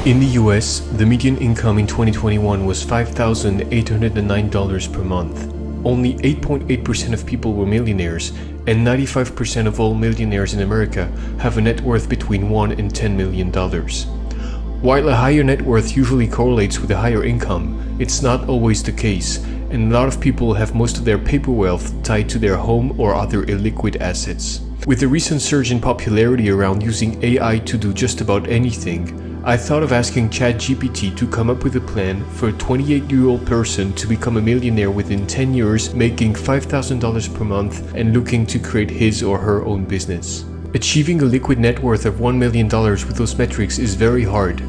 In the US, the median income in 2021 was $5,809 per month. Only 8.8% of people were millionaires, and 95% of all millionaires in America have a net worth between $1 and $10 million. While a higher net worth usually correlates with a higher income, it's not always the case, and a lot of people have most of their paper wealth tied to their home or other illiquid assets. With the recent surge in popularity around using AI to do just about anything, I thought of asking ChatGPT to come up with a plan for a 28-year-old person to become a millionaire within 10 years, making $5,000 per month and looking to create his or her own business. Achieving a liquid net worth of $1 million with those metrics is very hard.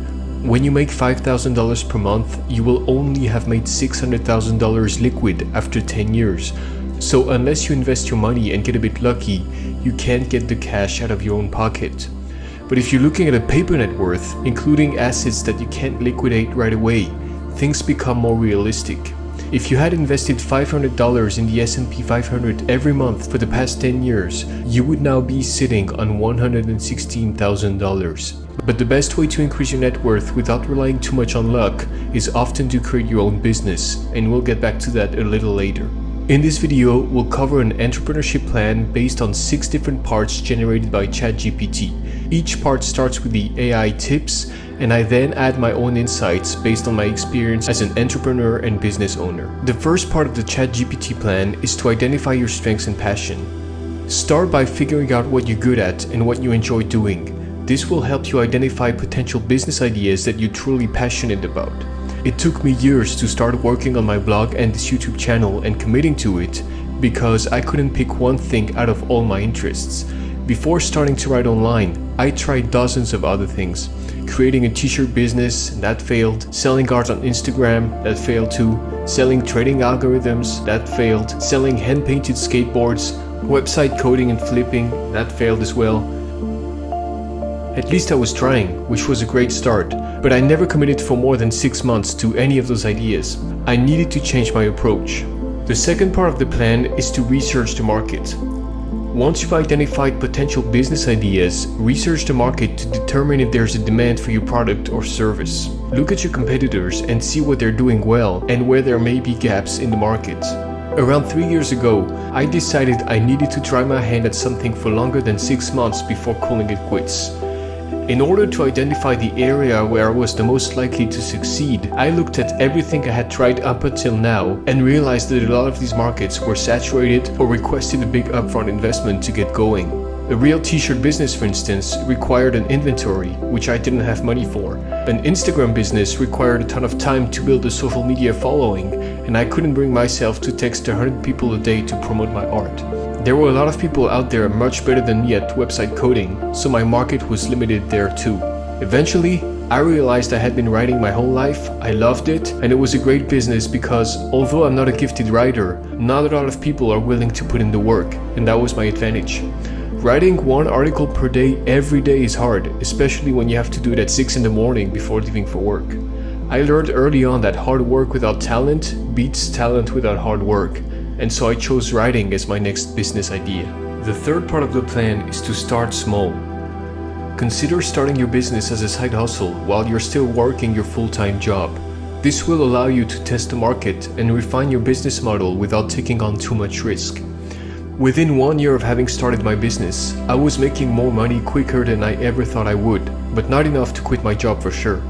When you make $5,000 per month, you will only have made $600,000 liquid after 10 years. So unless you invest your money and get a bit lucky, you can't get the cash out of your own pocket. But if you're looking at a paper net worth, including assets that you can't liquidate right away, things become more realistic. If you had invested $500 in the S&P 500 every month for the past 10 years, you would now be sitting on $116,000. But the best way to increase your net worth without relying too much on luck is often to create your own business, and we'll get back to that a little later. In this video, we'll cover an entrepreneurship plan based on 6 different parts generated by ChatGPT. Each part starts with the AI tips, and I then add my own insights based on my experience as an entrepreneur and business owner. The first part of the ChatGPT plan is to identify your strengths and passion. Start by figuring out what you're good at and what you enjoy doing. This will help you identify potential business ideas that you're truly passionate about. It took me years to start working on my blog and this YouTube channel and committing to it because I couldn't pick one thing out of all my interests. Before starting to write online, I tried dozens of other things. Creating a t-shirt business, that failed. Selling art on Instagram, that failed too. Selling trading algorithms, that failed. Selling hand-painted skateboards, website coding and flipping, that failed as well. At least I was trying, which was a great start, but I never committed for more than 6 months to any of those ideas. I needed to change my approach. The second part of the plan is to research the market. Once you've identified potential business ideas, research the market to determine if there's a demand for your product or service. Look at your competitors and see what they're doing well and where there may be gaps in the market. Around 3 years ago, I decided I needed to try my hand at something for longer than 6 months before calling it quits. In order to identify the area where I was the most likely to succeed, I looked at everything I had tried up until now and realized that a lot of these markets were saturated or requested a big upfront investment to get going. A real t-shirt business, for instance, required an inventory, which I didn't have money for. An Instagram business required a ton of time to build a social media following, and I couldn't bring myself to text 100 people a day to promote my art. There were a lot of people out there much better than me at website coding, so my market was limited there too. Eventually, I realized I had been writing my whole life, I loved it, and it was a great business because although I'm not a gifted writer, not a lot of people are willing to put in the work, and that was my advantage. Writing 1 article per day every day is hard, especially when you have to do it at 6 in the morning before leaving for work. I learned early on that hard work without talent beats talent without hard work, and so I chose writing as my next business idea. The third part of the plan is to start small. Consider starting your business as a side hustle while you're still working your full-time job. This will allow you to test the market and refine your business model without taking on too much risk. Within 1 year of having started my business, I was making more money quicker than I ever thought I would, but not enough to quit my job for sure.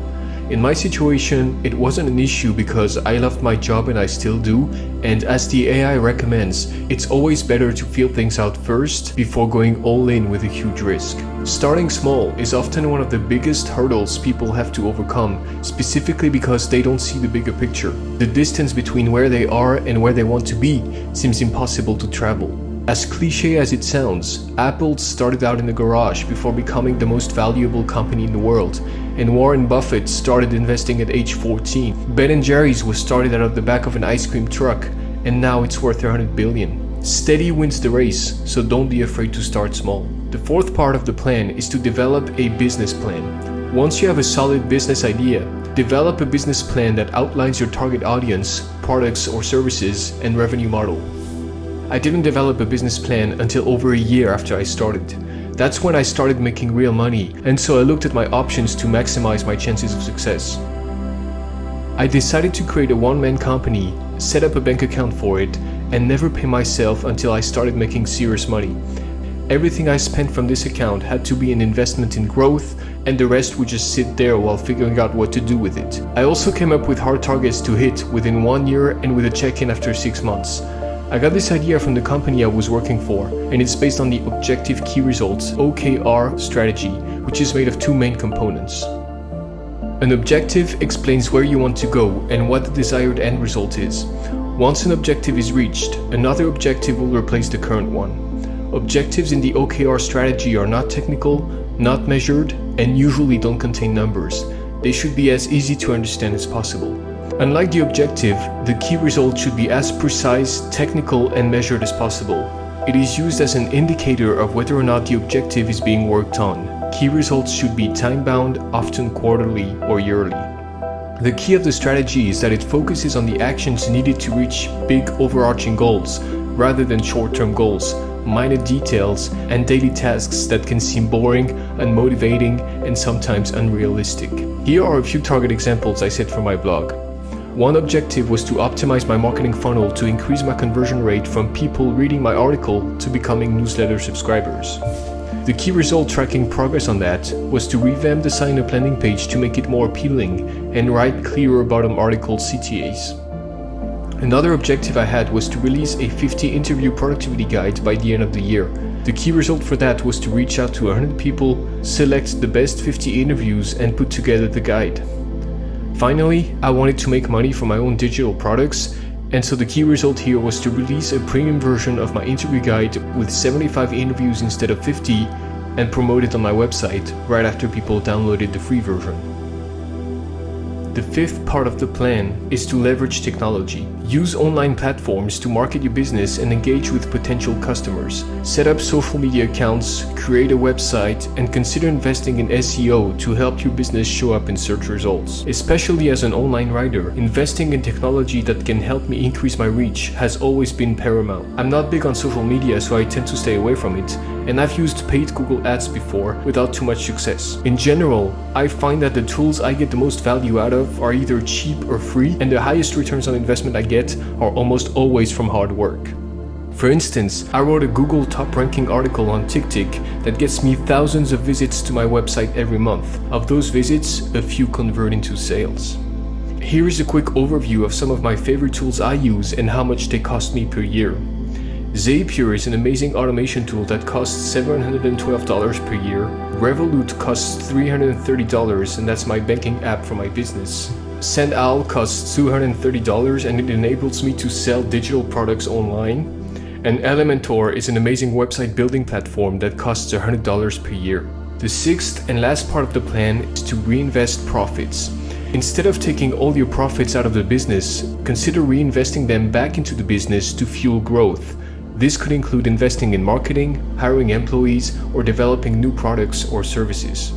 In my situation, it wasn't an issue because I loved my job and I still do, and as the AI recommends, it's always better to feel things out first before going all in with a huge risk. Starting small is often one of the biggest hurdles people have to overcome, specifically because they don't see the bigger picture. The distance between where they are and where they want to be seems impossible to travel. As cliche as it sounds, Apple started out in a garage before becoming the most valuable company in the world, and Warren Buffett started investing at age 14. Ben & Jerry's was started out of the back of an ice cream truck, and now it's worth $100 billion. Steady wins the race, so don't be afraid to start small. The fourth part of the plan is to develop a business plan. Once you have a solid business idea, develop a business plan that outlines your target audience, products or services, and revenue model. I didn't develop a business plan until over a year after I started. That's when I started making real money, and so I looked at my options to maximize my chances of success. I decided to create a one-man company, set up a bank account for it, and never pay myself until I started making serious money. Everything I spent from this account had to be an investment in growth, and the rest would just sit there while figuring out what to do with it. I also came up with hard targets to hit within 1 year and with a check-in after 6 months. I got this idea from the company I was working for, and it's based on the Objective Key Results (OKR) strategy, which is made of 2 main components. An objective explains where you want to go and what the desired end result is. Once an objective is reached, another objective will replace the current one. Objectives in the OKR strategy are not technical, not measured, and usually don't contain numbers. They should be as easy to understand as possible. Unlike the objective, the key result should be as precise, technical, and measured as possible. It is used as an indicator of whether or not the objective is being worked on. Key results should be time-bound, often quarterly or yearly. The key of the strategy is that it focuses on the actions needed to reach big overarching goals, rather than short-term goals, minor details, and daily tasks that can seem boring, unmotivating, and sometimes unrealistic. Here are a few target examples I set for my blog. One objective was to optimize my marketing funnel to increase my conversion rate from people reading my article to becoming newsletter subscribers. The key result tracking progress on that was to revamp the sign-up landing page to make it more appealing and write clearer bottom article CTAs. Another objective I had was to release a 50 interview productivity guide by the end of the year. The key result for that was to reach out to 100 people, select the best 50 interviews, and put together the guide. Finally, I wanted to make money from my own digital products, and so the key result here was to release a premium version of my interview guide with 75 interviews instead of 50 and promote it on my website right after people downloaded the free version. The fifth part of the plan is to leverage technology. Use online platforms to market your business and engage with potential customers. Set up social media accounts, create a website, and consider investing in SEO to help your business show up in search results. Especially as an online writer, investing in technology that can help me increase my reach has always been paramount. I'm not big on social media, so I tend to stay away from it, and I've used paid Google ads before without too much success. In general, I find that the tools I get the most value out of are either cheap or free, and the highest returns on investment I get are almost always from hard work. For instance, I wrote a Google top-ranking article on TikTok that gets me thousands of visits to my website every month. Of those visits, a few convert into sales. Here is a quick overview of some of my favorite tools I use and how much they cost me per year. Zapier is an amazing automation tool that costs $712 per year. Revolut costs $330, and that's my banking app for my business. SendOwl costs $230, and it enables me to sell digital products online. And Elementor is an amazing website building platform that costs $100 per year. The sixth and last part of the plan is to reinvest profits. Instead of taking all your profits out of the business, consider reinvesting them back into the business to fuel growth. This could include investing in marketing, hiring employees, or developing new products or services.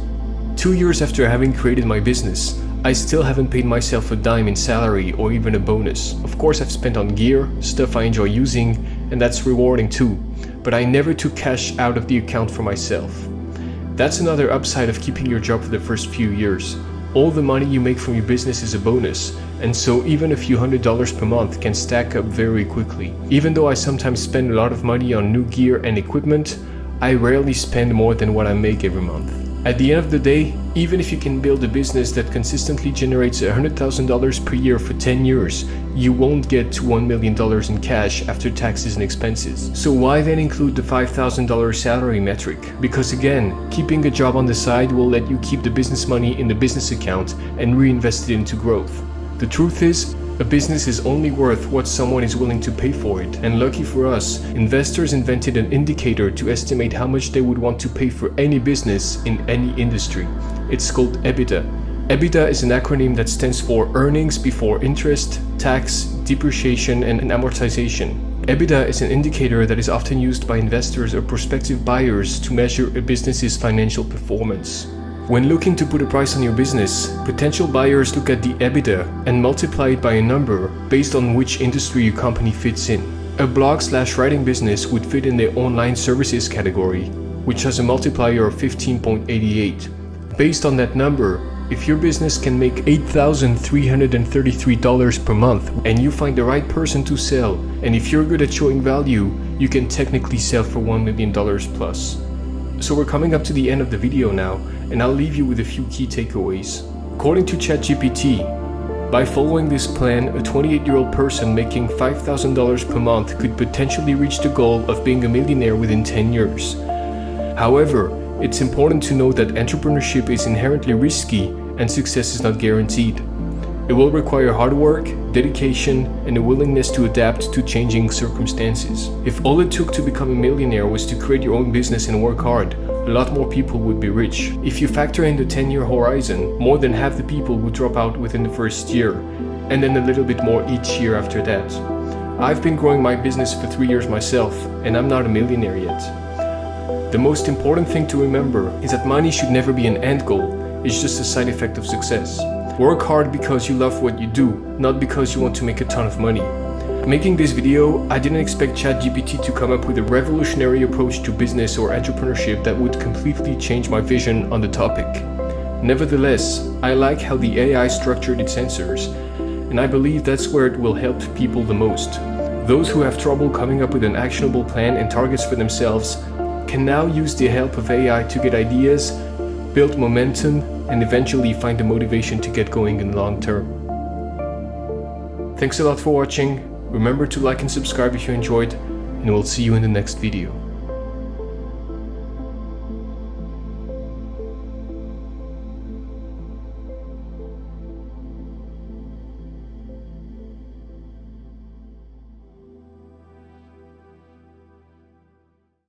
2 years after having created my business, I still haven't paid myself a dime in salary or even a bonus. Of course, I've spent on gear, stuff I enjoy using, and that's rewarding too, but I never took cash out of the account for myself. That's another upside of keeping your job for the first few years. All the money you make from your business is a bonus, and so even a few $100s per month can stack up very quickly. Even though I sometimes spend a lot of money on new gear and equipment, I rarely spend more than what I make every month. At the end of the day, even if you can build a business that consistently generates $100,000 per year for 10 years, you won't get to $1 million in cash after taxes and expenses. So why then include the $5,000 salary metric? Because again, keeping a job on the side will let you keep the business money in the business account and reinvest it into growth. The truth is, a business is only worth what someone is willing to pay for it, and lucky for us, investors invented an indicator to estimate how much they would want to pay for any business in any industry. It's called EBITDA. EBITDA is an acronym that stands for Earnings Before Interest, Tax, Depreciation, and Amortization. EBITDA is an indicator that is often used by investors or prospective buyers to measure a business's financial performance. When looking to put a price on your business, potential buyers look at the EBITDA and multiply it by a number based on which industry your company fits in. A blog/writing business would fit in the online services category, which has a multiplier of 15.88. Based on that number, if your business can make $8,333 per month and you find the right person to sell, and if you're good at showing value, you can technically sell for $1 million plus. So we're coming up to the end of the video now, and I'll leave you with a few key takeaways. According to ChatGPT, by following this plan, a 28-year-old person making $5,000 per month could potentially reach the goal of being a millionaire within 10 years. However, it's important to know that entrepreneurship is inherently risky and success is not guaranteed. It will require hard work, dedication, and a willingness to adapt to changing circumstances. If all it took to become a millionaire was to create your own business and work hard, a lot more people would be rich. If you factor in the 10-year horizon, more than half the people would drop out within the first year, and then a little bit more each year after that. I've been growing my business for 3 years myself, and I'm not a millionaire yet. The most important thing to remember is that money should never be an end goal, it's just a side effect of success. Work hard because you love what you do, not because you want to make a ton of money. Making this video, I didn't expect ChatGPT to come up with a revolutionary approach to business or entrepreneurship that would completely change my vision on the topic. Nevertheless, I like how the AI structured its answers, and I believe that's where it will help people the most. Those who have trouble coming up with an actionable plan and targets for themselves can now use the help of AI to get ideas, build momentum, and eventually find the motivation to get going in the long term. Thanks a lot for watching. Remember to like and subscribe if you enjoyed, and we'll see you in the next video.